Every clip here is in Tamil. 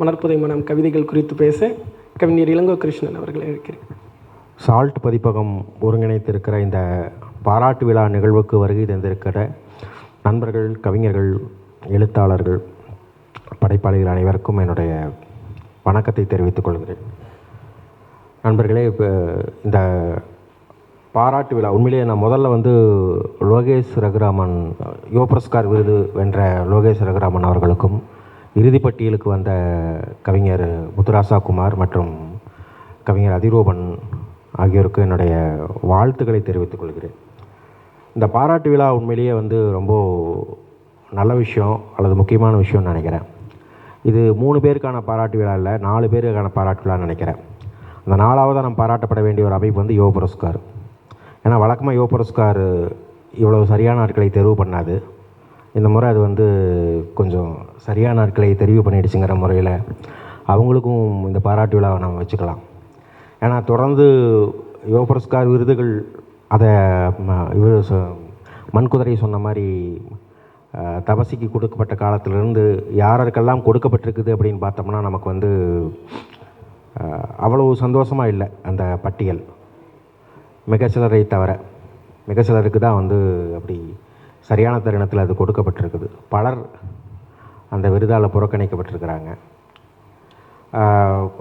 மலர்ப்புதை மனம் கவிதைகள் குறித்து பேச கவிஞர் இளங்கோ கிருஷ்ணன் அவர்களை அழைக்கிறேன். சால்ட் பதிப்பகம் ஒருங்கிணைத்திருக்கிற இந்த பாராட்டு விழா நிகழ்வுக்கு வருகை தந்திருக்கிற நண்பர்கள், கவிஞர்கள், எழுத்தாளர்கள், படைப்பாளிகள் அனைவருக்கும் என்னுடைய வணக்கத்தை தெரிவித்துக் கொள்கிறேன். நண்பர்களே, இப்போ இந்த பாராட்டு விழா உண்மையிலேயே நான் முதல்ல லோகேஷ் ரகுராமன் யுவ புரஸ்கார் விருது வென்ற லோகேஷ் ரகுராமன் அவர்களுக்கும், இறுதிப்பட்டியலுக்கு வந்த கவிஞர் முத்துராசா குமார் மற்றும் கவிஞர் அதிரூபன் ஆகியோருக்கு என்னுடைய வாழ்த்துக்களை தெரிவித்துக் கொள்கிறேன். இந்த பாராட்டு விழா உண்மையிலேயே ரொம்ப நல்ல விஷயம் அல்லது முக்கியமான விஷயம்னு நினைக்கிறேன். இது 3 பேருக்கான பாராட்டு விழா இல்லை, 4 பேருக்கான பாராட்டு விழான்னு நினைக்கிறேன். அந்த 4ஆவதாக நம்ம பாராட்டப்பட வேண்டிய ஒரு அமைப்பு யுவ புரஸ்கார். ஏன்னா வழக்கமாக யுவ புரஸ்கார் இவ்வளவு சரியான ஆட்களை தெரிவு பண்ணாது. இந்த முறை அது கொஞ்சம் சரியான ஆட்களை தெரிவு பண்ணிடுச்சுங்கிற முறையில் அவங்களுக்கும் இந்த பாராட்டு விழாவை நம்ம வச்சுக்கலாம். ஏன்னா தொடர்ந்து யுவ புரஸ்கார் விருதுகள் அதை மண்குதிரை சொன்ன மாதிரி தபசிக்கு கொடுக்கப்பட்ட காலத்திலிருந்து யாருக்கெல்லாம் கொடுக்கப்பட்டிருக்குது அப்படின்னு பார்த்தோம்னா நமக்கு அவ்வளவு சந்தோஷமாக இல்லை. அந்த பட்டியல் மிக சிலரை தவிர மிக சிலருக்கு தான் அப்படி சரியான தருணத்தில் அது கொடுக்கப்பட்டிருக்குது. பலர் அந்த விருதால் புறக்கணிக்கப்பட்டிருக்கிறாங்க.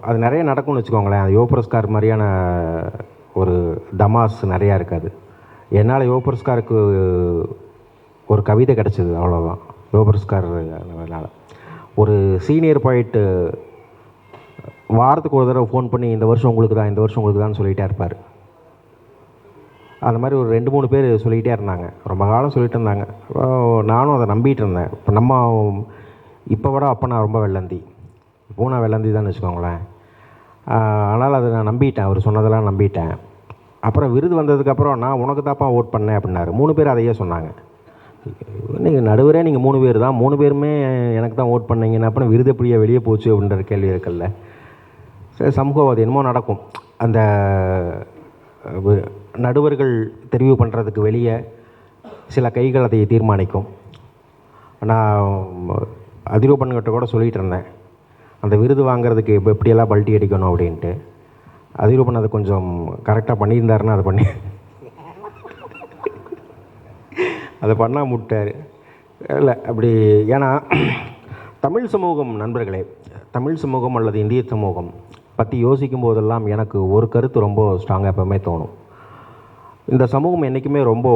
அது நிறைய நடக்கும்னு வச்சுக்கோங்களேன். அது யுவ புரஸ்கார் மாதிரியான ஒரு தமாஸ் நிறையா இருக்காது. என்னால் யுவ புரஸ்காருக்கு ஒரு கவிதை கிடச்சிது, அவ்வளோதான். யுவ புரஸ்கார்னால ஒரு சீனியர் போயிட்டு வாரத்துக்கு ஒரு தடவை ஃபோன் பண்ணி இந்த வருஷம் உங்களுக்கு தான், இந்த வருஷம் உங்களுக்கு தான் சொல்லிகிட்டே இருப்பார். அந்த மாதிரி ஒரு 2-3 பேர் சொல்லிகிட்டே இருந்தாங்க, ரொம்ப காலம் சொல்லிகிட்டு இருந்தாங்க. நானும் அதை நம்பிகிட்டு இருந்தேன். இப்போ விட அப்போ நான் ரொம்ப வெள்ளந்தி, இப்போது நான் வெள்ளந்தி தான் வச்சுக்கோங்களேன். அதனால் அதை நான் நம்பிட்டேன், அவர் சொன்னதெல்லாம் நம்பிட்டேன். அப்புறம் விருது வந்ததுக்கப்புறம் நான் உனக்கு தாப்பா ஓட் பண்ணேன் அப்படின்னாரு. 3 பேர் அதையே சொன்னாங்க. நீங்கள் நடுவரே நீங்கள் 3 பேர் தான், 3 பேருமே எனக்கு தான் ஓட் பண்ணீங்கன்னு அப்புறம் விருது எப்படியே வெளியே போச்சு அப்படின்ற கேள்வி இருக்குல்ல. சரி, சமூகம் அது என்னமோ நடக்கும். அந்த நடுவர்கள் தெரிவு பண்ணுறதுக்கு வெளியே சில கைகள் அதை தீர்மானிக்கும். நான் அதிரூபன்கிட்ட கூட சொல்லிகிட்டு இருந்தேன், அந்த விருது வாங்கிறதுக்கு எப்படியெல்லாம் பல்ட்டி அடிக்கணும் அப்படின்ட்டு. அதிரூபன் அதை கொஞ்சம் கரெக்டாக பண்ணியிருந்தாருன்னா அதை பண்ணால் முட்டார் இல்லை அப்படி. ஏன்னா தமிழ் சமூகம், நண்பர்களே, தமிழ் சமூகம் அல்லது இந்திய சமூகம் பற்றி யோசிக்கும் போதெல்லாம் எனக்கு ஒரு கருத்து ரொம்ப ஸ்ட்ராங்காக எப்பவுமே தோணும். இந்த சமூகம் என்றைக்குமே ரொம்ப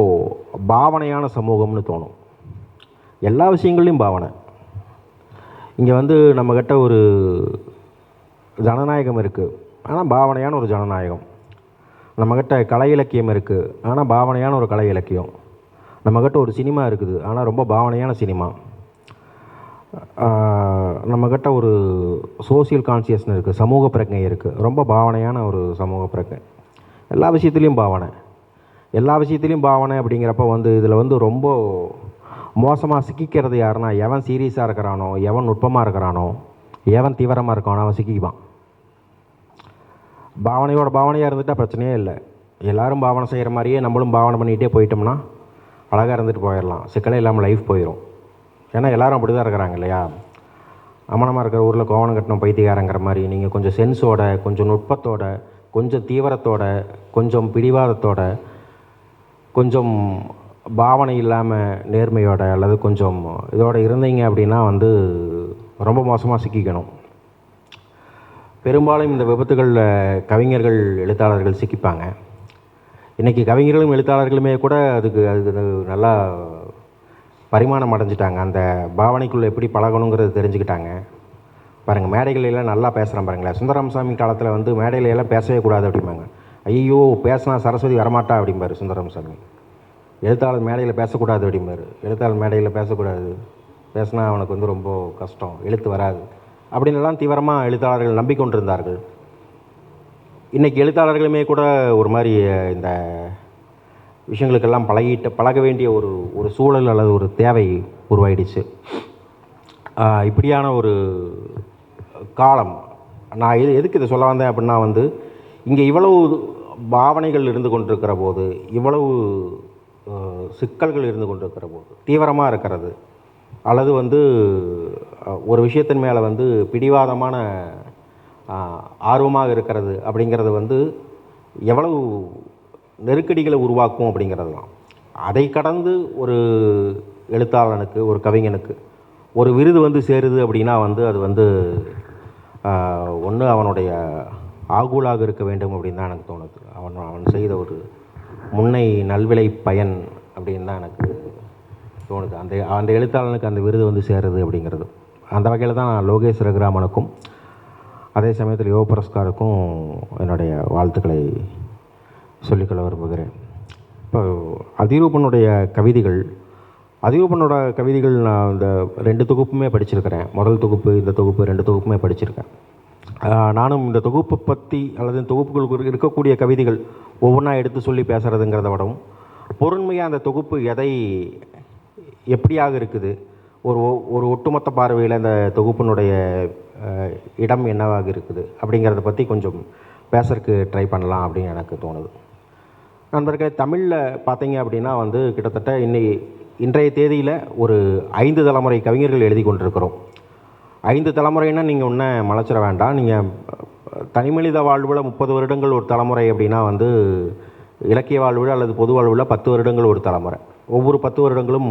பாவனையான சமூகம்னு தோணும். எல்லா விஷயங்கள்லையும் பாவனை. இங்கே நம்மக்கிட்ட ஒரு ஜனநாயகம் இருக்குது, ஆனால் பாவனையான ஒரு ஜனநாயகம். நம்மக்கிட்ட கலை இலக்கியம் இருக்குது, ஆனால் பாவனையான ஒரு கலை இலக்கியம். நம்மக்கிட்ட ஒரு சினிமா இருக்குது, ஆனால் ரொம்ப பாவனையான சினிமா. நம்மக்கிட்ட ஒரு சோசியல் கான்சியஸ்னஸ் இருக்குது, சமூக பிரஜை இருக்குது, ரொம்ப பாவனையான ஒரு சமூக பிரஜை. எல்லா விஷயத்துலேயும் பாவனை, எல்லா விஷயத்துலேயும் பாவனை. அப்படிங்கிறப்ப இதில் ரொம்ப மோசமாக சிக்கிக்கிறது யாருன்னா, எவன் சீரியஸாக இருக்கிறானோ, எவன் நுட்பமாக இருக்கிறானோ, எவன் தீவிரமாக இருக்கானோ அவன் சிக்கிக்குவான். பாவனையோட பாவனையாக இருந்துட்டால் பிரச்சனையே இல்லை. எல்லோரும் பாவனை செய்கிற மாதிரியே நம்மளும் பாவனை பண்ணிகிட்டே போயிட்டோம்னா அழகாக இருந்துட்டு போயிடலாம், சிக்கலே இல்லாமல் லைஃப் போயிடும். ஏன்னா எல்லோரும் அப்படி தான் இருக்கிறாங்க இல்லையா? அமனமாக இருக்கிற ஊரில் கோவணம் கட்டணும் பைத்தியக்காரங்கிற மாதிரி நீங்கள் கொஞ்சம் சென்ஸோட, கொஞ்சம் நுட்பத்தோட, கொஞ்சம் தீவிரத்தோட, கொஞ்சம் பிடிவாதத்தோட, கொஞ்சம் பாவனை இல்லாமல் நேர்மையோட அல்லது கொஞ்சம் இதோடு இருந்தீங்க அப்படின்னா ரொம்ப மோசமாக சிக்கிக்கணும். பெரும்பாலும் இந்த விபத்துகளில் கவிஞர்கள், எழுத்தாளர்கள் சிக்கிப்பாங்க. இன்றைக்கி கவிஞர்களும் எழுத்தாளர்களுமே கூட அதுக்கு நல்லா பரிமாணம் அடைஞ்சிட்டாங்க. அந்த பாவனைக்குள்ளே எப்படி பழகணுங்கிறது தெரிஞ்சுக்கிட்டாங்க. பாருங்கள், மேடைகளெல்லாம் நல்லா பேசுகிறேன் பாருங்களேன். சுந்தரம்சாமி காலத்தில் மேடையிலெல்லாம் பேசவே கூடாது அப்படிம்பாங்க. ஐயோ பேசினா சரஸ்வதி வரமாட்டா அப்படிம்பார் சுந்தரம்சாமி. எழுத்தாளர் மேடையில் பேசக்கூடாது அப்படிம்பார். எழுத்தாளர் மேடையில் பேசக்கூடாது, பேசினா அவனுக்கு ரொம்ப கஷ்டம், எழுத்து வராது அப்படின்லாம் தீவிரமாக எழுத்தாளர்கள் நம்பிக்கொண்டிருந்தார்கள். இன்றைக்கி எழுத்தாளர்களுமே கூட ஒரு மாதிரி இந்த விஷயங்களுக்கெல்லாம் பழக வேண்டிய ஒரு சூழல் அல்லது ஒரு தேவை உருவாயிடுச்சு. இப்படியான ஒரு காலம். நான் எதுக்கு இதை சொல்ல வந்தேன் அப்படின்னா இங்கே இவ்வளவு பாவனைகள் இருந்து கொண்டிருக்கிற போது, இவ்வளவு சிக்கல்கள் இருந்து கொண்டிருக்கிற போது, தீவிரமாக இருக்கிறது, அல்லது வந்து ஒரு விஷயத்தின் மேலே வந்து பிடிவாதமான ஆர்வமாக இருக்கிறது அப்படிங்கிறது வந்து எவ்வளவு நெருக்கடிகளை உருவாக்கும் அப்படிங்கிறது தான். அதை கடந்து ஒரு எழுத்தாளனுக்கு, ஒரு கவிஞனுக்கு ஒரு விருது வந்து சேருது அப்படின்னா வந்து அது வந்து ஒன்று அவனுடைய ஆகுலாக இருக்க வேண்டும் அப்படின்னு தான் எனக்கு தோணுது. அவன் செய்த ஒரு முன்னை நல்விளை பயன் அப்படின்னு தான் எனக்கு தோணுது. அந்த எழுத்தாளனுக்கு அந்த விருது வந்து சேருது அப்படிங்கிறது. அந்த வகையில் தான் நான் லோகேஷ் ரகுராமனுக்கும் அதே சமயத்தில் யுவ புரஸ்காருக்கும் என்னுடைய வாழ்த்துக்களை சொல்லிக்கொள்ள விரும்புகிறேன். இப்போ அதிரூபனுடைய கவிதைகள் நான் இந்த 2 தொகுப்புமே படிச்சிருக்கிறேன். முதல் தொகுப்பு, இந்த தொகுப்பு 2 தொகுப்புமே படிச்சிருக்கேன். நானும் இந்த தொகுப்பை பற்றி அல்லது இந்த தொகுப்புகளுக்கு இருக்கக்கூடிய கவிதைகள் ஒவ்வொன்றா எடுத்து சொல்லி பேசுகிறதுங்கிறத விடவும் பொருண்மையாக அந்த தொகுப்பு எப்படியாக இருக்குது, ஒரு ஒட்டுமொத்த பார்வையில் அந்த தொகுப்பினுடைய இடம் என்னவாக இருக்குது அப்படிங்கிறத பற்றி கொஞ்சம் பேசுறதுக்கு ட்ரை பண்ணலாம் அப்படின்னு எனக்கு தோணுது. நண்பர்களே, தமிழில் பார்த்தீங்க அப்படின்னா வந்து கிட்டத்தட்ட இன்றைய தேதியில் ஒரு 5 தலைமுறை கவிஞர்கள் எழுதி கொண்டிருக்கிறோம். 5 தலைமுறைன்னா நீங்கள் ஒன்றும் மலைச்சிட வேண்டாம். நீங்கள் தனிமனித வாழ்வில் 30 வருடங்கள் ஒரு தலைமுறை அப்படின்னா வந்து இலக்கிய வாழ்வில் அல்லது பொது வாழ்வில் 10 வருடங்கள் ஒரு தலைமுறை. ஒவ்வொரு 10 வருடங்களும்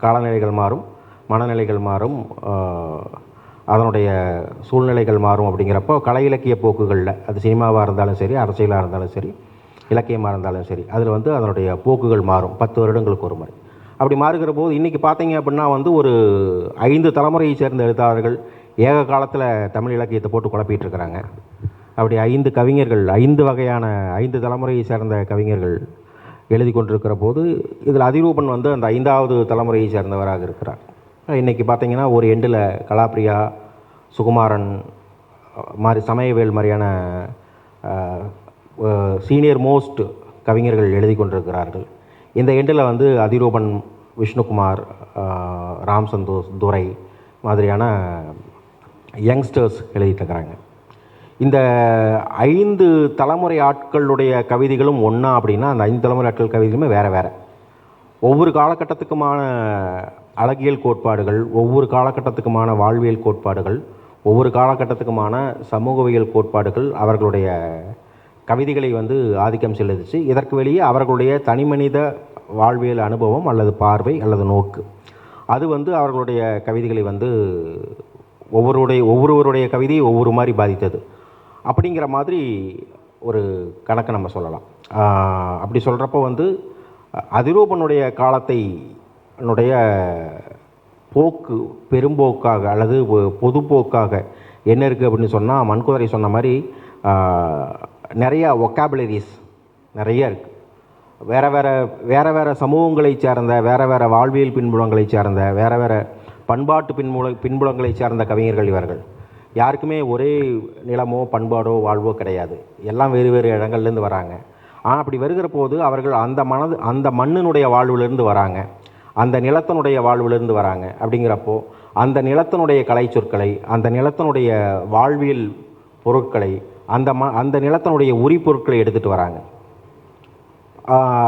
காலநிலைகள் மாறும், மனநிலைகள் மாறும், அதனுடைய சூழ்நிலைகள் மாறும். அப்படிங்கிறப்போ கலை இலக்கிய போக்குகளில் அது சினிமாவாக இருந்தாலும் சரி, அரசியலாக இருந்தாலும் சரி, இலக்கியமாக இருந்தாலும் சரி, அதில் வந்து அதனுடைய போக்குகள் மாறும் 10 வருடங்களுக்கு ஒரு முறை. அப்படி மாறுகிற போது இன்றைக்கி பார்த்தீங்க அப்படின்னா வந்து ஒரு 5 தலைமுறையை சேர்ந்த எழுத்தாளர்கள் ஏக காலத்தில் தமிழ் இலக்கியத்தை போட்டு குழப்பிட்டு இருக்கிறாங்க. அப்படி 5 கவிஞர்கள், 5 வகையான 5 தலைமுறையை சேர்ந்த கவிஞர்கள் எழுதி கொண்டிருக்கிற போது இதில் அதிரூபன் வந்து அந்த 5வது தலைமுறையை சேர்ந்தவராக இருக்கிறார். இன்றைக்கி பார்த்தீங்கன்னா ஒரு எண்டில் கலாப்ரியா, சுகுமாரன் மாதிரி, சமயவேல் மாதிரியான சீனியர் மோஸ்ட் கவிஞர்கள் எழுதி கொண்டிருக்கிறார்கள். இந்த எண்டில் வந்து அதிரூபன், விஷ்ணுகுமார், ராம் சந்தோஷ், துரை மாதிரியான யங்ஸ்டர்ஸ் எழுதிட்டு இருக்கிறாங்க. இந்த 5 தலைமுறை ஆட்களுடைய கவிதைகளும் ஒன்றா அப்படின்னா அந்த 5 தலைமுறை ஆட்கள் கவிதைகளுமே வேறு. ஒவ்வொரு காலகட்டத்துக்குமான அழகியல் கோட்பாடுகள், ஒவ்வொரு காலகட்டத்துக்குமான வாழ்வியல் கோட்பாடுகள், ஒவ்வொரு காலகட்டத்துக்குமான சமூகவியல் கோட்பாடுகள் அவர்களுடைய கவிதைகளை வந்து ஆதிக்கம் செலுத்துச்சு. இதற்கு வெளியே அவர்களுடைய தனிமனித வாழ்வியல் அனுபவம் அல்லது பார்வை அல்லது நோக்கு, அது வந்து அவர்களுடைய கவிதைகளை வந்து ஒவ்வொருவருடைய கவிதையை ஒவ்வொரு மாதிரி பாதித்தது அப்படிங்கிற மாதிரி ஒரு கணக்கு நம்ம சொல்லலாம். அப்படி சொல்கிறப்போ வந்து அதிரூபனுடைய காலத்தைனுடைய போக்கு பெரும்போக்காக அல்லது பொதுப்போக்காக என்ன இருக்குது அப்படின்னு சொன்னால், மண்குதிரை சொன்ன மாதிரி நிறையா ஒக்காபுலரிஸ் நிறைய இருக்குது. வேறு சமூகங்களை சேர்ந்த, வேறு வாழ்வியல் பின்புலங்களை சேர்ந்த, வேறு பண்பாட்டு பின்புலங்களை சேர்ந்த கவிஞர்கள் இவர்கள். யாருக்குமே ஒரே நிலமோ பண்பாடோ வாழ்வோ கிடையாது. எல்லாம் வேறு இடங்கள்லேருந்து வராங்க. ஆனால் அப்படி வருகிற போது அவர்கள் அந்த மண்ணினுடைய வாழ்விலிருந்து வராங்க, அந்த நிலத்தினுடைய வாழ்விலிருந்து வராங்க. அப்படிங்கிறப்போ அந்த நிலத்தினுடைய கலை சொற்களை, அந்த நிலத்தினுடைய வாழ்வியல் பொருட்களை, அந்த நிலத்தினுடைய உரி பொருட்களை எடுத்துகிட்டு வராங்க.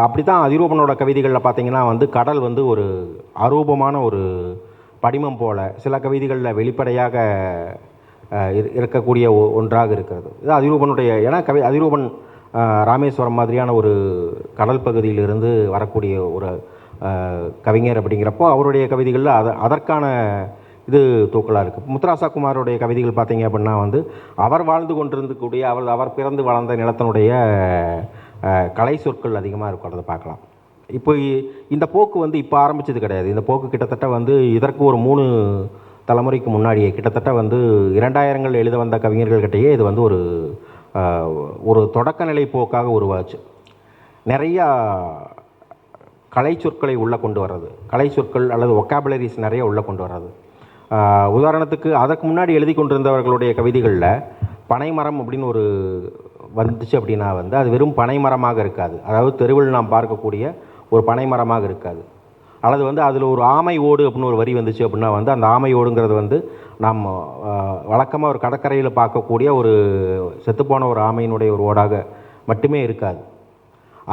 அப்படி தான் அதிரூபனோட கவிதைகளில் பார்த்திங்கன்னா வந்து கடல் வந்து ஒரு அரூபமான ஒரு படிமம் போல சில கவிதைகளில் வெளிப்படையாக இருக்கக்கூடிய ஒன்றாக இருக்கிறது. இது அதிரூபனுடைய, ஏன்னா அதிரூபன் ராமேஸ்வரம் மாதிரியான ஒரு கடல் பகுதியிலிருந்து வரக்கூடிய ஒரு கவிஞர். அப்படிங்கிறப்போ அவருடைய கவிதைகளில் அதற்கான இது தூக்கலாக இருக்குது. முத்துராசா குமாரோடைய கவிதைகள் பார்த்திங்க அப்படின்னா வந்து அவர் வாழ்ந்து கொண்டிருந்தக்கூடிய அவர் பிறந்து வளர்ந்த நிலத்தினுடைய கலை சொற்கள் அதிகமாக இருக்கிறத பார்க்கலாம். இப்போ இந்த போக்கு வந்து இப்போ ஆரம்பித்தது கிடையாது. இந்த போக்கு கிட்டத்தட்ட வந்து இதற்கு ஒரு 3 தலைமுறைக்கு முன்னாடியே, கிட்டத்தட்ட வந்து 2000கள் எழுத வந்த கவிஞர்கள்கிட்டயே இது வந்து ஒரு தொடக்க நிலை போக்காக உருவாச்சு. நிறையா கலை சொற்களை உள்ளே கொண்டு வர்றது, கலை சொற்கள் அல்லது ஒக்காபுலரிஸ் நிறைய உள்ளே கொண்டு வர்றது. உதாரணத்துக்கு அதற்கு முன்னாடி எழுதி கொண்டிருந்தவர்களுடைய கவிதைகளில் பனைமரம் அப்படின்னு ஒரு வந்துச்சு அப்படின்னா வந்து அது வெறும் பனைமரமாக இருக்காது. அதாவது தெருவில் நாம் பார்க்கக்கூடிய ஒரு பனைமரமாக இருக்காது. அல்லது வந்து அதில் ஒரு ஆமை ஓடு அப்படின்னு ஒரு வரி வந்துச்சு அப்படின்னா வந்து அந்த ஆமை ஓடுங்கிறது வந்து நாம் வழக்கமாக ஒரு கடற்கரையில் பார்க்கக்கூடிய ஒரு செத்துப்போன ஒரு ஆமையினுடைய ஒரு ஓடாக மட்டுமே இருக்காது.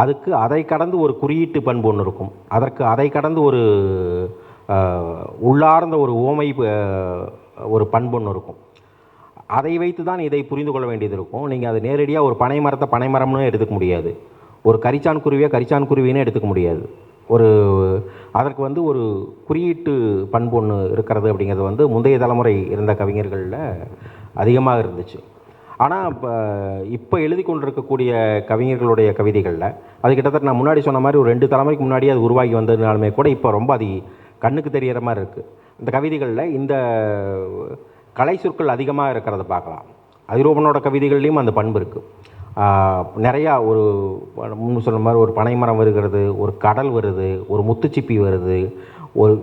அதுக்கு அதை கடந்து ஒரு குறியீட்டு பண்பு ஒன்று இருக்கும். அதை கடந்து ஒரு உள்ளார்ந்த ஒரு உவமை ஒரு பண்பு ஒன்று இருக்கும். அதை வைத்து தான் இதை புரிந்து கொள்ள வேண்டியது இருக்கும். நீங்கள் அது நேரடியாக ஒரு பனை மரத்தை பனைமரம்னு எடுத்துக்க முடியாது, ஒரு கரிச்சான் குருவியை கரிச்சான் குருவின்னு எடுத்துக்க முடியாது. அதற்கு வந்து ஒரு குறியீட்டு பண்பு ஒன்று இருக்கிறது அப்படிங்கிறது வந்து முந்தைய தலைமுறை இருந்த கவிஞர்களில் அதிகமாக இருந்துச்சு. ஆனால் இப்போ எழுதி கொண்டிருக்கக்கூடிய கவிஞர்களுடைய கவிதைகளில் அது கிட்டத்தட்ட நான் முன்னாடி சொன்ன மாதிரி ஒரு 2 தலைமுறைக்கு முன்னாடி அது உருவாகி வந்ததுனாலுமே கூட இப்போ ரொம்ப அது கண்ணுக்கு தெரிகிற மாதிரி இருக்குது. இந்த கவிதைகளில் இந்த கலை சொற்கள் அதிகமாக இருக்கிறத பார்க்கலாம். அதிரூபனோட கவிதைகள்லேயும் அந்த பண்பு இருக்குது. நிறையா ஒரு முன்னு சொன்ன மாதிரி ஒரு பனைமரம் வருகிறது, ஒரு கடல் வருது, ஒரு முத்துச்சிப்பி வருது, ஒரு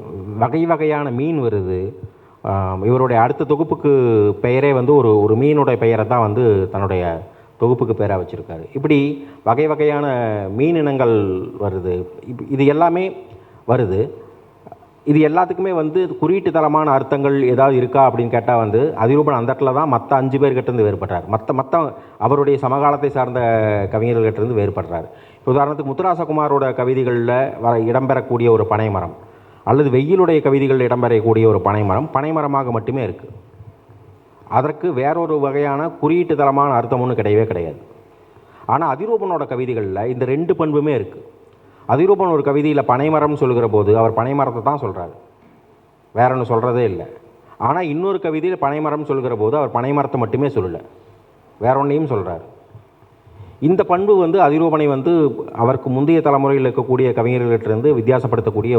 வகை வகையான மீன் வருது. இவருடைய அடுத்த தொகுப்புக்கு பெயரே வந்து ஒரு மீனுடைய பெயரை தான் வந்து தன்னுடைய தொகுப்புக்கு பெயராக வச்சுருக்காரு. இப்படி வகை வகையான மீன் இனங்கள் வருது. இது எல்லாமே வருது. இது எல்லாத்துக்குமே வந்து குறியீட்டு தரமான அர்த்தங்கள் ஏதாவது இருக்கா அப்படின்னு கேட்டால் வந்து அதிரூபன் அந்த இடத்துல தான் மற்ற 5 பேர்கிட்டருந்து வேறுபடுறார். மற்ற அவருடைய சமகாலத்தை சார்ந்த கவிஞர்கள்கிட்டருந்து வேறுபடுறார். இப்போ உதாரணத்துக்கு முத்துராசகுமாரோட கவிதைகளில் இடம்பெறக்கூடிய ஒரு பனைமரம் அல்லது வெயிலுடைய கவிதைகளில் இடம்பெறக்கூடிய ஒரு பனைமரமாக மட்டுமே இருக்குது. அதற்கு வேறொரு வகையான குறியீட்டு தரமான அர்த்தம் ஒன்றும் கிடையவே கிடையாது. ஆனால் அதிரூபனோட கவிதைகளில் இந்த 2 பண்புமே இருக்குது. அதிரூபன் ஒரு கவிதையில் பனைமரம் சொல்கிற போது அவர் பனைமரத்தை தான் சொல்கிறார், வேற ஒன்று சொல்கிறதே இல்லை. ஆனால் இன்னொரு கவிதையில் பனைமரம் சொல்கிற போது அவர் பனைமரத்தை மட்டுமே சொல்லலை, வேற ஒன்றையும் சொல்கிறார். இந்த பண்பு வந்து அதிரூபனை வந்து அவருக்கு முந்தைய தலைமுறையில் இருக்கக்கூடிய கவிஞர்களிட்டிருந்து வித்தியாசப்படுத்தக்கூடிய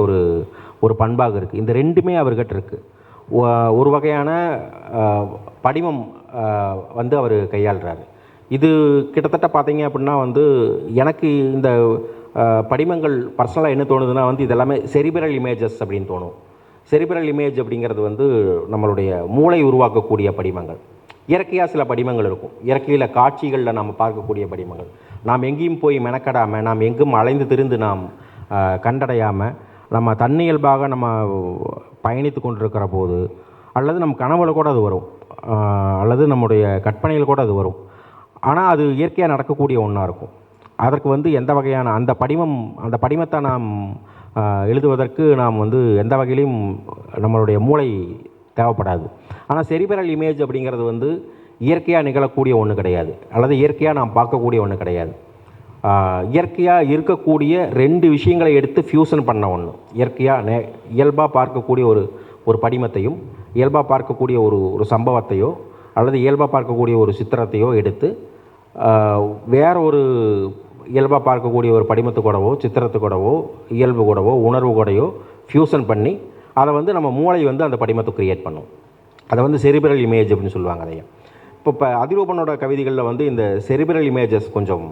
ஒரு பண்பாக இருக்குது. இந்த 2மே அவர்கிட்ட இருக்குது. ஒரு வகையான படிமம் வந்து அவர் கையாளுறாரு. இது கிட்டத்தட்ட பார்த்தீங்க அப்படின்னா வந்து எனக்கு இந்த படிமங்கள் பர்சனலாக என்ன தோணுதுன்னா வந்து இதெல்லாமே செரிபிரல் இமேஜஸ் அப்படின்னு தோணும். செரிபிரல் இமேஜ் அப்படிங்கிறது வந்து நம்மளுடைய மூளை உருவாக்கக்கூடிய படிமங்கள். இயற்கையாக சில படிமங்கள் இருக்கும், இயற்கையில் காட்சிகளில் நாம் பார்க்கக்கூடிய படிமங்கள். நாம் எங்கேயும் போய் மெனக்கடாமல், நாம் எங்கும் அலைந்து திரிந்து நாம் கண்டடையாமல், நம்ம தன்னியல்பாக நம்ம பயணித்து கொண்டிருக்கிற போது அல்லது நம் கனவுல கூட அது வரும், அல்லது நம்முடைய கற்பனையில் கூட அது வரும். ஆனால் அது இயற்கையாக நடக்கக்கூடிய ஒன்றா இருக்கும். அதற்கு வந்து எந்த வகையான அந்த படிமத்தை நாம் எழுதுவதற்கு நாம் வந்து எந்த வகையிலையும் நம்மளுடைய மூளை தேவைப்படாது. ஆனால் செரிபிரல் இமேஜ் அப்படிங்கிறது வந்து இயற்கையாக நிகழக்கூடிய ஒன்று கிடையாது, அல்லது இயற்கையாக நாம் பார்க்கக்கூடிய ஒன்று கிடையாது. இயற்கையாக இருக்கக்கூடிய 2 விஷயங்களை எடுத்து ஃபியூஷன் பண்ண ஒன்று. இயற்கையாக இயல்பாக பார்க்கக்கூடிய ஒரு படிமத்தையும் இயல்பாக பார்க்கக்கூடிய ஒரு சம்பவத்தையோ அல்லது இயல்பாக பார்க்கக்கூடிய ஒரு சித்திரத்தையோ எடுத்து வேற ஒரு இயல்பாக பார்க்கக்கூடிய ஒரு படிமத்து கூடவோ சித்திரத்து கூடவோ இயல்பு கூடவோ உணர்வு கூடவோ ஃபியூஷன் பண்ணி அதை வந்து நம்ம மூளை வந்து அந்த படிமத்தை க்ரியேட் பண்ணும். அதை வந்து செரிபிரல் இமேஜ் அப்படின்னு சொல்லுவாங்க. அதையா இப்போ அதிரூபனோட கவிதைகளில் வந்து இந்த செரிபிரல் இமேஜஸ் கொஞ்சம்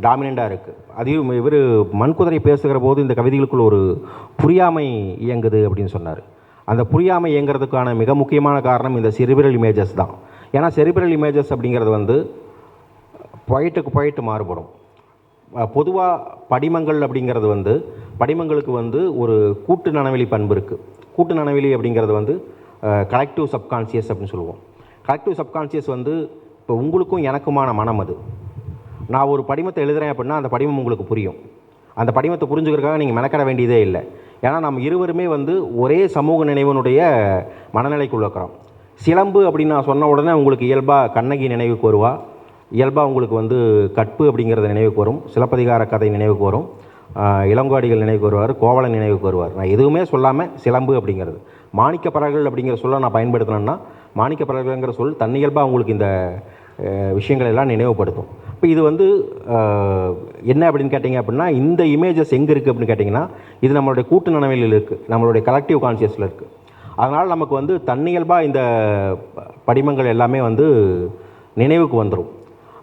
டாமினண்ட்டாக இருக்குது. இவர் மண்குதிரை பேசுகிற போது இந்த கவிதைகளுக்குள்ள ஒரு புரியாமை இயங்குது அப்படின்னு சொன்னார். அந்த புரியாமை இயங்குறதுக்கான மிக முக்கியமான காரணம் இந்த செரிபிரல் இமேஜஸ் தான். ஏன்னா செரிபிரல் இமேஜஸ் அப்படிங்கிறது வந்து பாயிண்ட்டுக்கு மாறுபடும். பொதுவாக படிமங்கள் அப்படிங்கிறது வந்து படிமங்களுக்கு வந்து ஒரு கூட்டு நனவெளி பண்பு இருக்குது. கூட்டு நனவெளி அப்படிங்கிறது வந்து கலெக்டிவ் சப்கான்ஷியஸ் அப்படின்னு சொல்லுவோம். கலெக்டிவ் சப்கான்ஷியஸ் வந்து இப்போ உங்களுக்கும் எனக்குமான மனம் அது. நான் ஒரு படிமத்தை எழுதுகிறேன் அப்படின்னா அந்த படிமம் உங்களுக்கு புரியும். அந்த படிமத்தை புரிஞ்சுக்கிறதுக்காக நீங்கள் மெனக்கட வேண்டியதே இல்லை. ஏன்னா நம்ம இருவருமே வந்து ஒரே சமூக நினைவனுடைய மனநிலைக்குள்ள இருக்கிறோம். சிலம்பு அப்படின்னு நான் சொன்ன உடனே உங்களுக்கு இயல்பாக கண்ணகி நினைவுக்கு வருவா, இயல்பாக உங்களுக்கு வந்து கற்பு அப்படிங்கிறது நினைவுக்கு வரும், சிலப்பதிகார கதை நினைவுக்கு வரும், இளங்கோடிகள் நினைவுக்கு வருவார், கோவலன் நினைவுக்கு வருவார். நான் எதுவுமே சொல்லாமல் சிலம்பு அப்படிங்கிறது மாணிக்க பறவைகள் அப்படிங்கிற சொல்ல நான் பயன்படுத்தினேன்னா மாணிக்க பறவைகள்ங்கிற சொல் தன்னியல்பாக உங்களுக்கு இந்த விஷயங்கள் எல்லாம் நினைவுபடுத்தும். இப்போ இது வந்து என்ன அப்படின்னு கேட்டிங்க அப்படின்னா இந்த இமேஜஸ் எங்கே இருக்குது அப்படின்னு கேட்டிங்கன்னா இது நம்மளுடைய கூட்டு நனவெளியில் இருக்குது, நம்மளுடைய கலெக்டிவ் கான்ஷியஸில் இருக்குது. அதனால் நமக்கு வந்து தன்னியல்பாக இந்த படிமங்கள் எல்லாமே வந்து நினைவுக்கு வந்துடும்.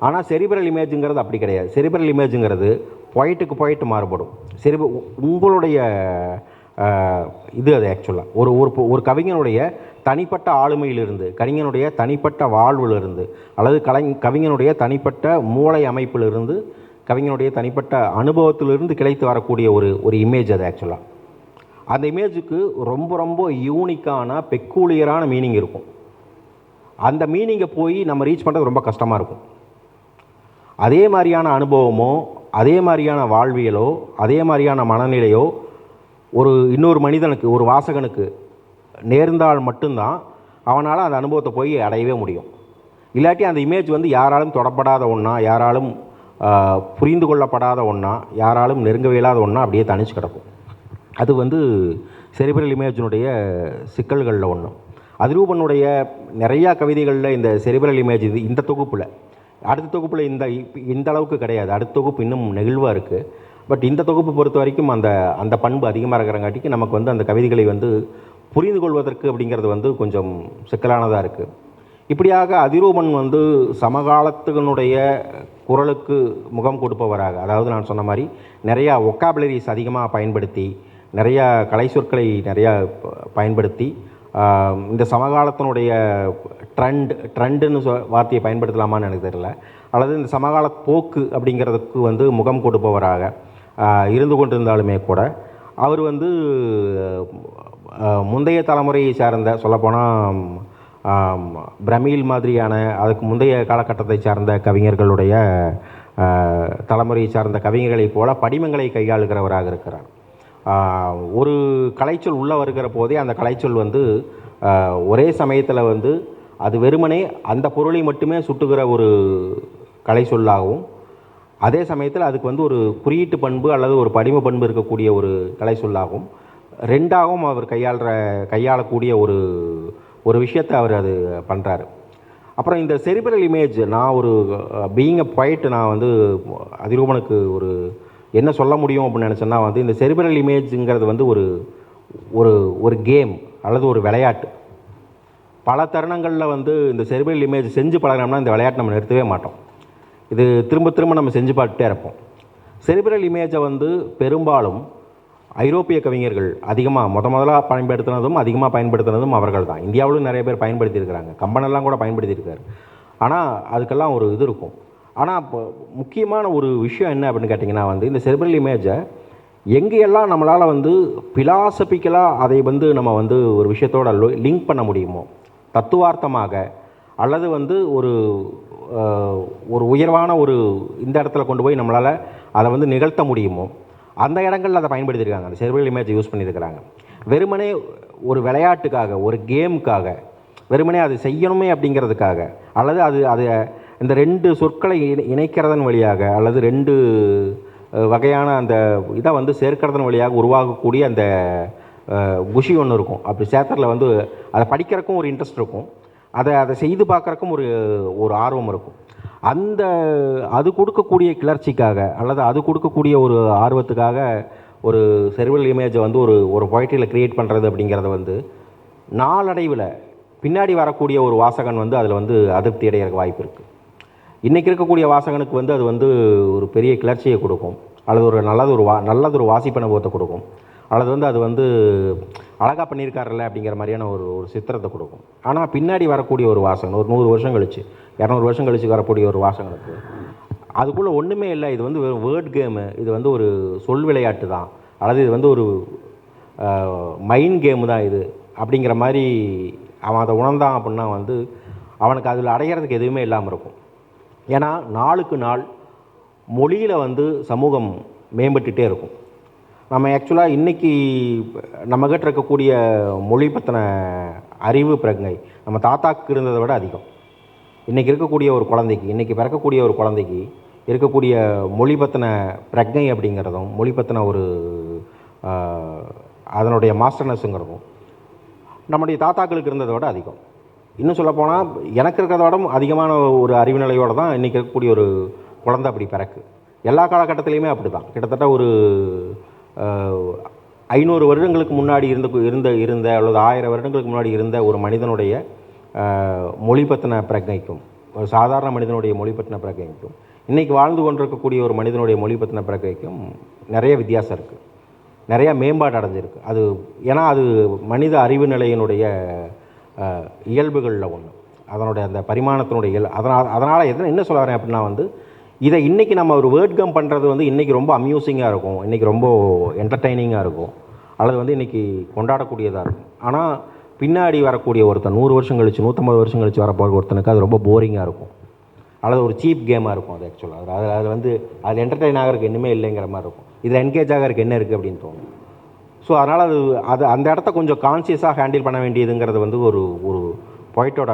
ஆனால் செரிபிரல் இமேஜுங்கிறது அப்படி கிடையாது. செரிபிரல் இமேஜுங்கிறது பாயிண்ட்டுக்கு மாறுபடும். உங்களுடைய இது அது ஆக்சுவலாக ஒரு கவிஞனுடைய தனிப்பட்ட ஆளுமையிலிருந்து, கவிஞனுடைய தனிப்பட்ட வாழ்விலிருந்து, அல்லது கவிஞனுடைய தனிப்பட்ட மூளை அமைப்பிலிருந்து, கவிஞனுடைய தனிப்பட்ட அனுபவத்திலிருந்து கிடைத்து வரக்கூடிய ஒரு இமேஜ் அது ஆக்சுவலாக. அந்த இமேஜுக்கு ரொம்ப ரொம்ப யூனிக்கான பெக்கூலியரான மீனிங் இருக்கும். அந்த மீனிங்கை போய் நம்ம ரீச் பண்ணுறது ரொம்ப கஷ்டமாக இருக்கும். அதே மாதிரியான அனுபவமோ அதே மாதிரியான வாழ்வியலோ அதே மாதிரியான மனநிலையோ இன்னொரு மனிதனுக்கு, ஒரு வாசகனுக்கு நேர்ந்தால் மட்டும்தான் அவனால் அந்த அனுபவத்தை போய் அடையவே முடியும். இல்லாட்டி அந்த இமேஜ் வந்து யாராலும் தொடப்படாத ஒன்றா, யாராலும் புரிந்து கொள்ளப்படாத ஒன்றா, யாராலும் நெருங்கவே இல்லாத ஒன்றா அப்படியே தனிச்சு கிடக்கும். அது வந்து செரிபிரல் இமேஜினுடைய சிக்கல்களில் ஒன்று. அதிரூபனுடைய நிறையா கவிதைகளில் இந்த செரிபிரல் இமேஜ் இந்த தொகுப்பில், அடுத்த தொகுப்பில் இந்த அளவுக்கு கிடையாது. அடுத்த தொகுப்பு இன்னும் நெகிழ்வாக இருக்குது. பட் இந்த தொகுப்பு பொறுத்த வரைக்கும் அந்த பண்பு அதிகமாக இருக்கிறங்காட்டிக்கு நமக்கு வந்து அந்த கவிதைகளை வந்து புரிந்து கொள்வதற்கு அப்படிங்கிறது வந்து கொஞ்சம் சிக்கலானதாக இருக்குது. இப்படியாக அதிரூபன் வந்து சமகாலத்தினுடைய குரலுக்கு முகம் கொடுப்பவராக, அதாவது நான் சொன்ன மாதிரி நிறையா ஒக்காபுலரிஸ் அதிகமாக பயன்படுத்தி, நிறையா கலை சொற்களை நிறையா பயன்படுத்தி, இந்த சமகாலத்தினுடைய ட்ரெண்டுன்னு வார்த்தையை பயன்படுத்தலாமான்னு எனக்கு தெரியல, அல்லது இந்த சமகால போக்கு அப்படிங்கிறதுக்கு வந்து முகம் கொடுப்பவராக இருந்து கொண்டிருந்தாலுமே கூட அவர் வந்து முந்தைய தலைமுறையை சார்ந்த, சொல்லப்போனால் பிரமீல் மாதிரியான அதுக்கு முந்தைய காலகட்டத்தை சார்ந்த கவிஞர்களுடைய தலைமுறையை சார்ந்த கவிஞர்களைப் போல படிமங்களை கையாளுகிறவராக இருக்கிறார். ஒரு கலைச்சொல் உள்ளே வருகிற போதே அந்த கலைச்சொல் வந்து ஒரே சமயத்தில் வந்து அது வெறுமனே அந்த பொருளை மட்டுமே சுட்டுகிற ஒரு கலை சொல்லாகவும், அதே சமயத்தில் அதுக்கு வந்து ஒரு குறியீட்டு பண்பு அல்லது ஒரு படிம பண்பு இருக்கக்கூடிய ஒரு கலை சொல்லாகவும் ரெண்டாகவும் அவர் கையாளக்கூடிய ஒரு விஷயத்தை அவர் அது பண்ணுறாரு. அப்புறம் இந்த செரிபிரல் இமேஜ், நான் ஒரு பீயிங் அ பொயட், நான் வந்து அதிரூபனுக்கு ஒரு என்ன சொல்ல முடியும் அப்படின்னு நினச்சேன்னா வந்து இந்த செரிபிரல் இமேஜுங்கிறது வந்து ஒரு கேம் அல்லது ஒரு விளையாட்டு. பல தருணங்களில் வந்து இந்த செரிபிரல் இமேஜ் செஞ்சு பழகினோம்னா இந்த விளையாட்டு நம்ம நிறுத்தவே மாட்டோம். இது திரும்ப திரும்ப நம்ம செஞ்சு பார்த்துட்டே இருப்போம். செரிபிரல் இமேஜை வந்து பெரும்பாலும் ஐரோப்பிய கவிஞர்கள் அதிகமாக முதலாக பயன்படுத்தினதும் அவர்கள் தான். இந்தியாவிலும் நிறைய பேர் பயன்படுத்தியிருக்கிறாங்க. கம்பனெல்லாம் கூட பயன்படுத்தியிருக்காரு. ஆனால் அதுக்கெல்லாம் ஒரு இது இருக்கும். ஆனால் இப்போ முக்கியமான ஒரு விஷயம் என்ன அப்படின்னு கேட்டிங்கன்னா வந்து இந்த செரிபிரல் இமேஜை எங்கேயெல்லாம் நம்மளால் வந்து ஃபிலாசபிக்கலாக அதை வந்து நம்ம வந்து ஒரு விஷயத்தோட லிங்க் பண்ண முடியுமோ, தத்துவார்த்தமாக அல்லது வந்து ஒரு உயர்வான இந்த இடத்துல கொண்டு போய் நம்மளால் அதை வந்து நிகழ்த்த முடியுமோ அந்த இடங்களில் அதை பயன்படுத்தியிருக்காங்க. அந்த செரிபிரல் இமேஜை யூஸ் பண்ணியிருக்கிறாங்க. வெறுமனே ஒரு விளையாட்டுக்காக, ஒரு கேமுக்காக, வெறுமனே அது செய்யணுமே அப்படிங்கிறதுக்காக, அல்லது அது இந்த ரெண்டு சொற்களை இணைக்கிறதன் வழியாக அல்லது ரெண்டு வகையான அந்த இதை வந்து சேர்க்கிறதன் வழியாக உருவாகக்கூடிய அந்த குஷி ஒன்று இருக்கும். அப்படி சேத்தரில் வந்து அதை படிக்கிறக்கும் ஒரு இன்ட்ரெஸ்ட் இருக்கும், அதை செய்து பார்க்குறக்கும் ஒரு ஆர்வம் இருக்கும். அது கொடுக்கக்கூடிய கிளர்ச்சிக்காக அல்லது அது கொடுக்கக்கூடிய ஒரு ஆர்வத்துக்காக ஒரு செரிபிரல் இமேஜை வந்து ஒரு பொயட்ரியில் க்ரியேட் பண்ணுறது அப்படிங்கிறத வந்து நாளடைவில் பின்னாடி வரக்கூடிய ஒரு வாசகன் வந்து அதில் வந்து அதிருப்தி அடைகிறதுக்கு வாய்ப்பு இருக்குது. இன்றைக்கி இருக்கக்கூடிய வாசகனுக்கு வந்து அது வந்து ஒரு பெரிய கிளர்ச்சியை கொடுக்கும், அல்லது நல்லதொரு வாசிப்பு அனுபவத்தை கொடுக்கும், அல்லது வந்து அது வந்து அழகாக பண்ணியிருக்காருல்ல அப்படிங்கிற மாதிரியான ஒரு சித்திரத்தை கொடுக்கும். ஆனால் பின்னாடி வரக்கூடிய ஒரு வாசகன், ஒரு 100 வருஷம் கழிச்சு 200 வருஷம் கழிச்சு வரக்கூடிய ஒரு வாசகனுக்கு அதுக்குள்ளே ஒன்றுமே இல்லை, இது வந்து வேர்ட் கேமு, இது வந்து ஒரு சொல் விளையாட்டு தான், அல்லது இது வந்து ஒரு மைண்ட் கேமு தான் இது அப்படிங்கிற மாதிரி அவன் அதை உணர்ந்தான் அப்படின்னா வந்து அவனுக்கு அதில் அடையிறதுக்கு எதுவுமே இல்லாமல் இருக்கும். ஏன்னா நாளுக்கு நாள் மொழியில் வந்து சமூகம் மேம்பட்டுகிட்டே இருக்கும். நம்ம ஆக்சுவலாக இன்றைக்கி நம்மக்கிட்ட இருக்கக்கூடிய மொழி பற்றின அறிவு பிரஜை நம்ம தாத்தாக்கு இருந்ததை விட அதிகம். இன்றைக்கி இருக்கக்கூடிய ஒரு குழந்தைக்கு, இன்றைக்கி பிறக்கக்கூடிய ஒரு குழந்தைக்கு இருக்கக்கூடிய மொழி பற்றின பிரஜை அப்படிங்கிறதும், மொழி பற்றின அதனுடைய மாஸ்டர்னஸ்ங்கிறதும் நம்முடைய தாத்தாக்களுக்கு இருந்ததை விட அதிகம். இன்னும் சொல்லப்போனால் எனக்கு இருக்கிறத விட அதிகமான ஒரு அறிவு நிலையோடு தான் இன்றைக்கி இருக்கக்கூடிய ஒரு குழந்தை அப்படி பிறக்கு. எல்லா காலகட்டத்திலையுமே அப்படி தான். கிட்டத்தட்ட ஒரு 500 வருடங்களுக்கு முன்னாடி இருந்த அல்லது 1000 வருடங்களுக்கு முன்னாடி இருந்த ஒரு மனிதனுடைய மொழி பற்றின பிரஜைக்கும், ஒரு சாதாரண மனிதனுடைய மொழி பற்றின பிரஜைக்கும், இன்றைக்கி வாழ்ந்து கொண்டிருக்கக்கூடிய ஒரு மனிதனுடைய மொழி பற்றின பிரஜைக்கும் நிறைய வித்தியாசம் இருக்குது, நிறையா மேம்பாடு அடைஞ்சிருக்கு. அது ஏன்னா அது மனித அறிவு நிலையினுடைய இயல்புகளில் ஒன்று, அதனுடைய அந்த பரிமாணத்தினுடைய அதனால் என்ன சொல்ல வரேன் அப்படின்னா வந்து இதை இன்றைக்கி நம்ம ஒரு வேர்ட் கம் பண்ணுறது வந்து இன்றைக்கி ரொம்ப அம்யூசிங்காக இருக்கும், இன்றைக்கி ரொம்ப என்டர்டெய்னிங்காக இருக்கும், அல்லது வந்து இன்றைக்கி கொண்டாடக்கூடியதாக இருக்கும். ஆனால் பின்னாடி வரக்கூடிய ஒருத்தன் 100 வருஷம் கழிச்சு 150 வருஷம் கழிச்சு வரப்போகிற ஒருத்தனுக்கு அது ரொம்ப போரிங்காக இருக்கும், அல்லது ஒரு சீப் கேமாக இருக்கும். அது ஆக்சுவலாக அது வந்து அது என்டர்டெயின் ஆகிறதுக்கு இன்னுமே இல்லைங்கிற மாதிரி இருக்கும். இதில் என்கேஜ் ஆகிறதுக்கு என்ன இருக்குது அப்படின்னு தோணும். ஸோ அதனால் அது அந்த இடத்த கொஞ்சம் கான்சியஸாக ஹேண்டில் பண்ண வேண்டியதுங்கிறது வந்து ஒரு ஒரு பொய்ட்டோட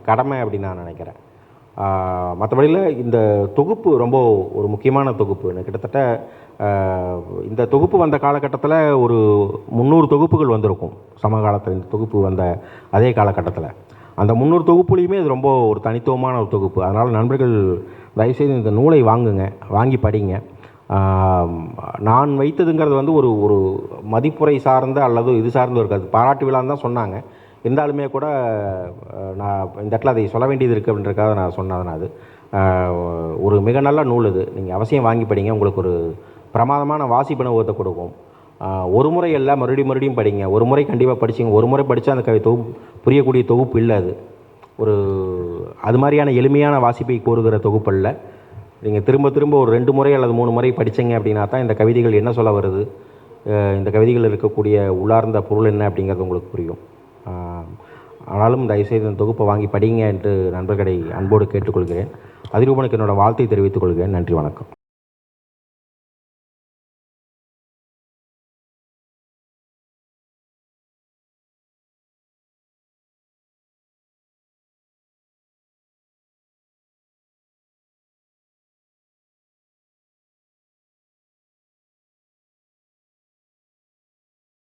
கடமை அப்படின்னு நான் நினைக்கிறேன். மற்றபடியில் இந்த தொகுப்பு ரொம்ப ஒரு முக்கியமான தொகுப்பு. கிட்டத்தட்ட இந்த தொகுப்பு வந்த காலகட்டத்தில் ஒரு 300 தொகுப்புகள் வந்திருக்கும். சமகாலத்தில் இந்த தொகுப்பு வந்த அதே காலகட்டத்தில் அந்த 300 தொகுப்புலேயுமே இது ரொம்ப ஒரு தனித்துவமான ஒரு தொகுப்பு. அதனால் நண்பர்கள் தயவுசெய்து இந்த நூலை வாங்குங்க, வாங்கி படிங்க. நான் வைத்ததுங்கிறது வந்து ஒரு ஒரு மதிப்புரை சார்ந்த அல்லது இது சார்ந்த இருக்காது. பாராட்டு விழான்னு தான் சொன்னாங்க. இருந்தாலுமே கூட நான் இந்த இடத்துல அதை சொல்ல வேண்டியது இருக்குது அப்படின்றதுக்காக நான் சொன்னதுனா அது ஒரு மிக நல்ல நூல். இது நீங்கள் அவசியம் வாங்கி படிங்க. உங்களுக்கு ஒரு பிரமாதமான வாசிப்பு அனுபவத்தை கொடுக்கும். ஒரு முறை இல்லை, மறுபடியும் படிங்க. ஒரு முறை கண்டிப்பாக படிச்சிங்க. ஒரு முறை படித்தா அந்த தொகுப்பு புரியக்கூடிய தொகுப்பு இல்லை. அது ஒரு அது மாதிரியான எளிமையான வாசிப்பை கோருகிற தொகுப்பு இல்லை. நீங்கள் திரும்ப ஒரு 2 முறை அல்லது 3 முறை படித்தீங்க அப்படின்னா தான் இந்த கவிதைகள் என்ன சொல்ல வருது, இந்த கவிதைகள் இருக்கக்கூடிய உள்ளார்ந்த பொருள் என்ன அப்படிங்கிறது உங்களுக்கு புரியும். ஆனாலும் தயவுசெய்து இந்த தொகுப்பை வாங்கி படிங்க என்று நண்பர்களை அன்போடு கேட்டுக்கொள்கிறேன். அதிரூபனுக்கு என்னோடய வாழ்த்தை தெரிவித்துக் கொள்கிறேன். நன்றி, வணக்கம்.